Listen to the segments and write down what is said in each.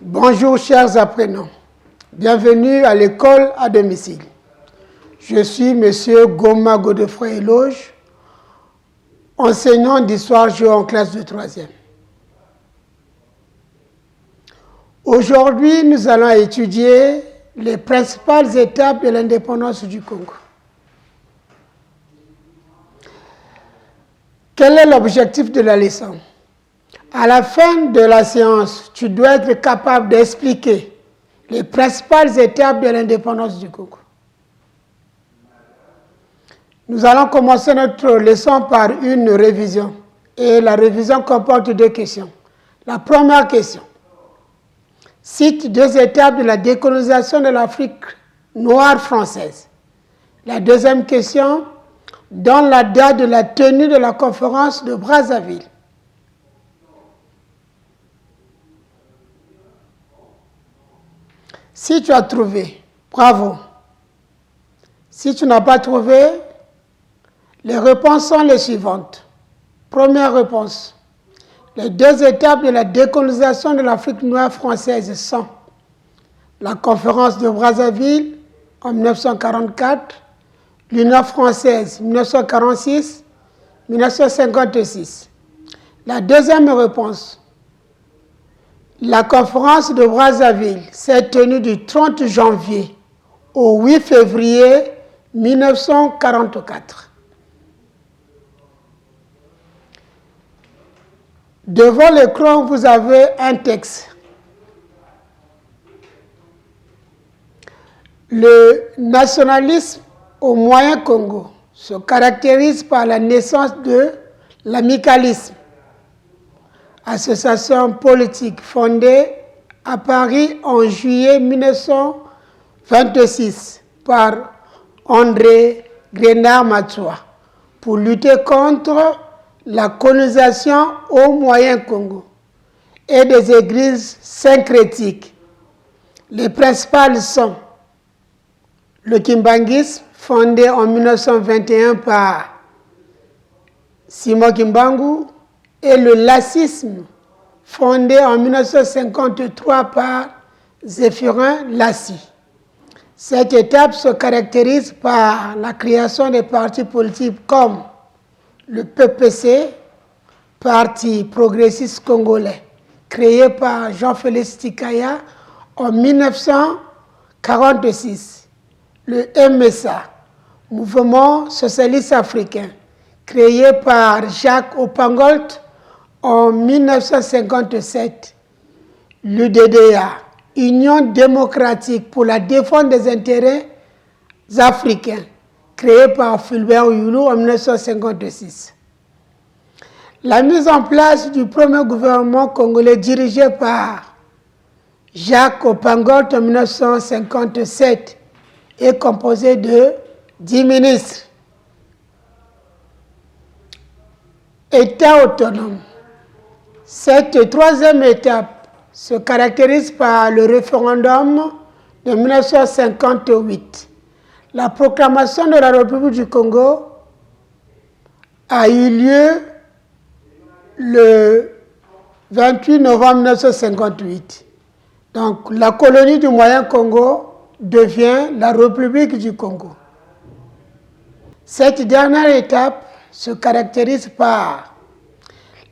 Bonjour chers apprenants, bienvenue à l'école à domicile. Je suis M. Goma Godefroy-Eloge, enseignant d'histoire géo en classe de 3e. Aujourd'hui, nous allons étudier les principales étapes de l'indépendance du Congo. Quel est l'objectif de la leçon? À la fin de la séance, tu dois être capable d'expliquer les principales étapes de l'indépendance du Congo. Nous allons commencer notre leçon par une révision. Et la révision comporte deux questions. La première question. Cite deux étapes de la décolonisation de l'Afrique noire française. La deuxième question. Donne la date de la tenue de la conférence de Brazzaville. Si tu as trouvé, bravo. Si tu n'as pas trouvé, les réponses sont les suivantes. Première réponse. Les deux étapes de la décolonisation de l'Afrique noire française sont la conférence de Brazzaville en 1944, l'Union française 1946-1956. La deuxième réponse. La conférence de Brazzaville s'est tenue du 30 janvier au 8 février 1944. Devant l'écran, vous avez un texte. Le nationalisme au Moyen-Congo se caractérise par la naissance de l'amicalisme, association politique fondée à Paris en juillet 1926 par André Grenard-Matsua pour lutter contre la colonisation au Moyen-Congo et des églises syncrétiques. Les principales sont le kimbanguisme fondé en 1921 par Simon Kimbangu et le lassisme fondé en 1953 par Zéphirin Lassi. Cette étape se caractérise par la création des partis politiques comme le PPC, Parti progressiste congolais, créé par Jean-Félix Tikaya en 1946. Le MSA, Mouvement socialiste africain, créé par Jacques Opangolt en 1957. L'UDDA, Union démocratique pour la défense des intérêts africains, créé par Fulbert Youlou en 1956. La mise en place du premier gouvernement congolais dirigé par Jacques Opangolt en 1957 est composé de 10 ministres. État autonome. Cette troisième étape se caractérise par le référendum de 1958. La proclamation de la République du Congo a eu lieu le 28 novembre 1958. Donc, la colonie du Moyen-Congo devient la République du Congo. Cette dernière étape se caractérise par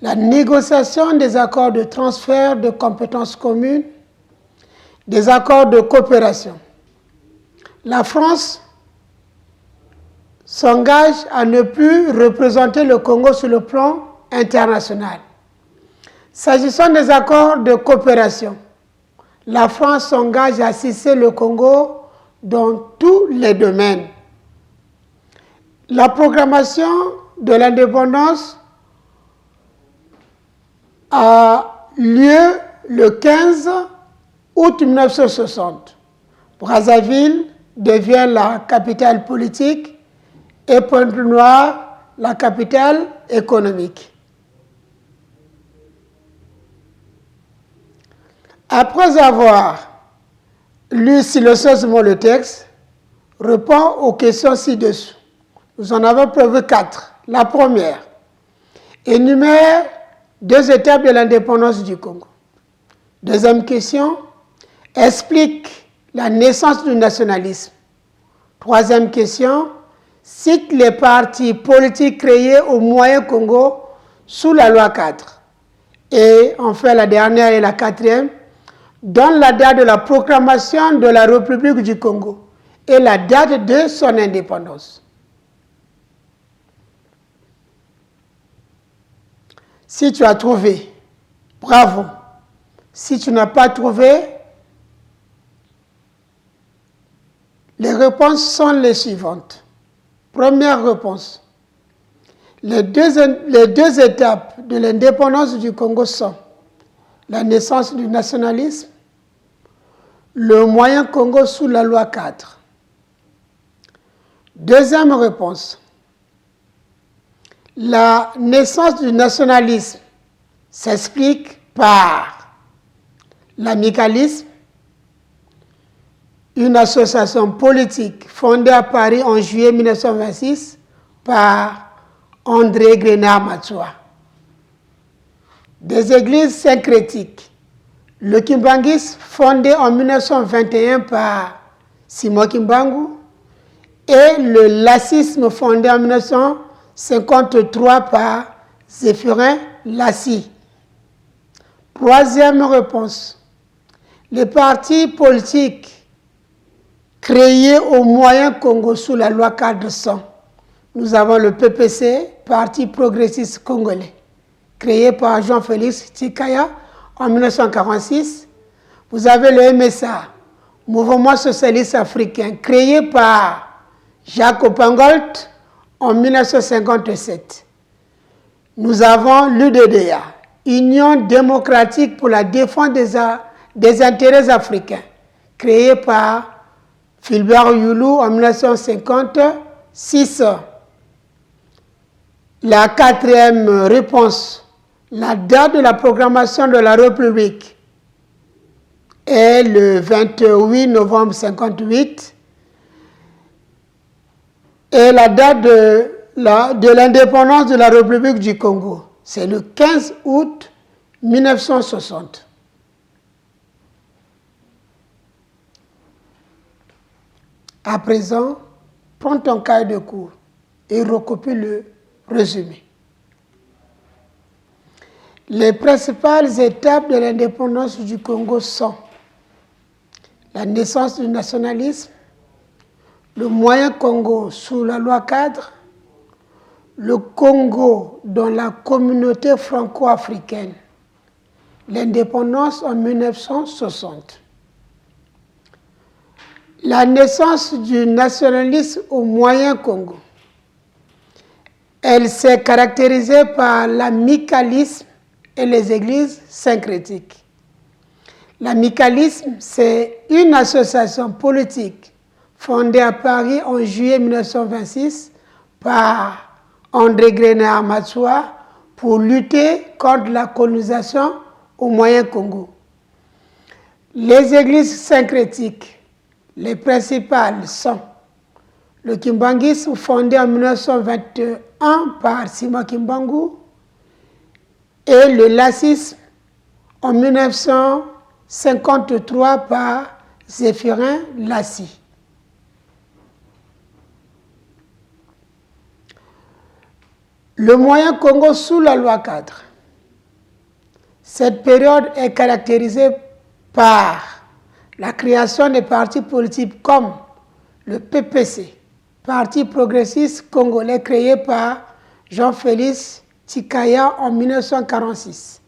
la négociation des accords de transfert de compétences communes, des accords de coopération. La France s'engage à ne plus représenter le Congo sur le plan international. S'agissant des accords de coopération, la France s'engage à assister le Congo dans tous les domaines. La proclamation de l'indépendance a lieu le 15 août 1960. Brazzaville devient la capitale politique et Pointe-Noire la capitale économique. Après avoir lu silencieusement le texte, répond aux questions ci-dessous. Nous en avons prévu 4. La première, énumère deux étapes de l'indépendance du Congo. Deuxième question, explique la naissance du nationalisme. Troisième question, cite les partis politiques créés au Moyen-Congo sous la loi 4. Et enfin, la dernière et la quatrième, donne la date de la proclamation de la République du Congo et la date de son indépendance. Si tu as trouvé, bravo. Si tu n'as pas trouvé, les réponses sont les suivantes. Première réponse. Les deux étapes de l'indépendance du Congo sont la naissance du nationalisme, le moyen Congo sous la loi 4. Deuxième réponse. La naissance du nationalisme s'explique par l'amicalisme, une association politique fondée à Paris en juillet 1926 par André Grenard Matsua. Des églises syncrétiques. Le Kimbanguisme, fondé en 1921 par Simon Kimbangu, et le lassisme, fondé en 1953 par Zéphirin Lassi. Troisième réponse. Les partis politiques créés au Moyen-Congo sous la loi 400. Nous avons le PPC, Parti progressiste congolais, créé par Jean-Félix Tshikaya en 1946. Vous avez le MSA, Mouvement socialiste africain, créé par Jacques Opangolt en 1957. Nous avons l'UDDA, Union démocratique pour la défense des intérêts africains, créé par Fulbert Youlou en 1956. La quatrième réponse, la date de la proclamation de la République est le 28 novembre 1958 et la date de l'indépendance de la République du Congo, c'est le 15 août 1960. À présent, prends ton cahier de cours et recopie le résumé. Les principales étapes de l'indépendance du Congo sont la naissance du nationalisme, le moyen Congo sous la loi cadre, le Congo dans la communauté franco-africaine, l'indépendance en 1960. La naissance du nationalisme au moyen Congo. Elle s'est caractérisée par l'amicalisme et les églises syncrétiques. L'amicalisme, c'est une association politique fondée à Paris en juillet 1926 par André Grenard Matsua pour lutter contre la colonisation au moyen Congo. Les églises syncrétiques, les principales sont le Kimbanguisme, fondé en 1921 par Simon Kimbangu, et le lassisme en 1953 par Zéphirin Lassi. Le moyen Congo sous la loi cadre. Cette période est caractérisée par la création des partis politiques comme le PPC, Parti progressiste congolais créé par Jean-Félix Tshikaya en 1946.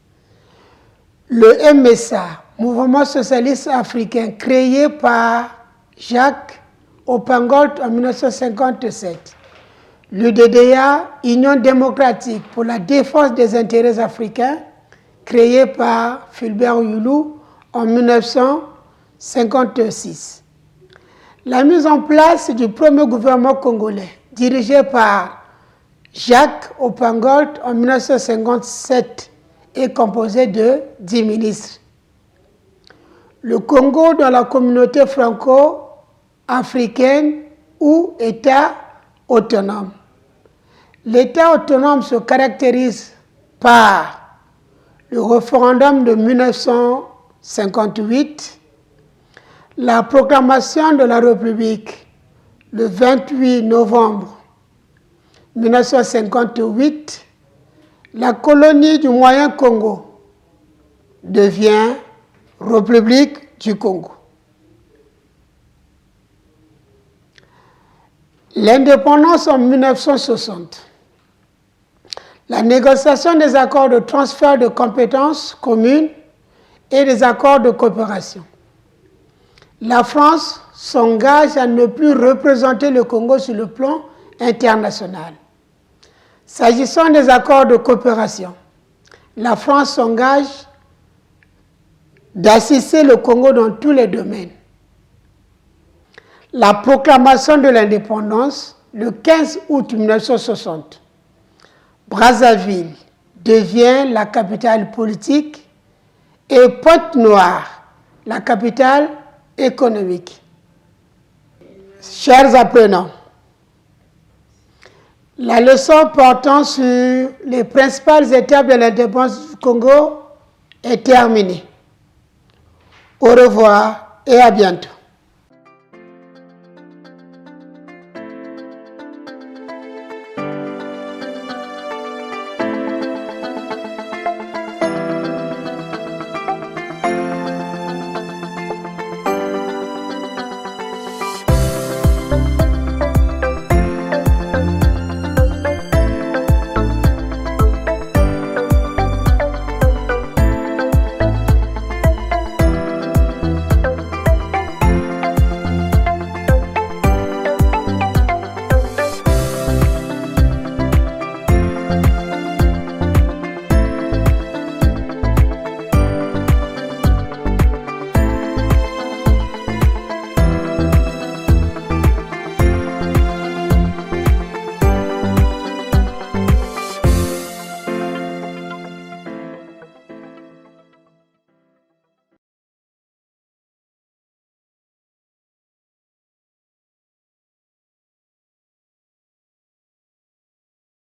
Le MSA, Mouvement socialiste africain, créé par Jacques Opangolt en 1957. L'UDDA, Union démocratique pour la défense des intérêts africains, créé par Fulbert Youlou en 1956. La mise en place du premier gouvernement congolais, dirigé par Jacques Opangolt en 1957, est composé de 10 ministres. Le Congo dans la communauté franco-africaine ou État autonome. L'État autonome se caractérise par le référendum de 1960 1958, la proclamation de la République le 28 novembre 1958, la colonie du Moyen Congo devient République du Congo. L'indépendance en 1960. La négociation des accords de transfert de compétences communes et des accords de coopération. La France s'engage à ne plus représenter le Congo sur le plan international. S'agissant des accords de coopération, la France s'engage d'assister le Congo dans tous les domaines. La proclamation de l'indépendance, le 15 août 1960, Brazzaville devient la capitale politique et Pointe-Noire, la capitale économique. Chers apprenants, la leçon portant sur les principales étapes de l'indépendance du Congo est terminée. Au revoir et à bientôt.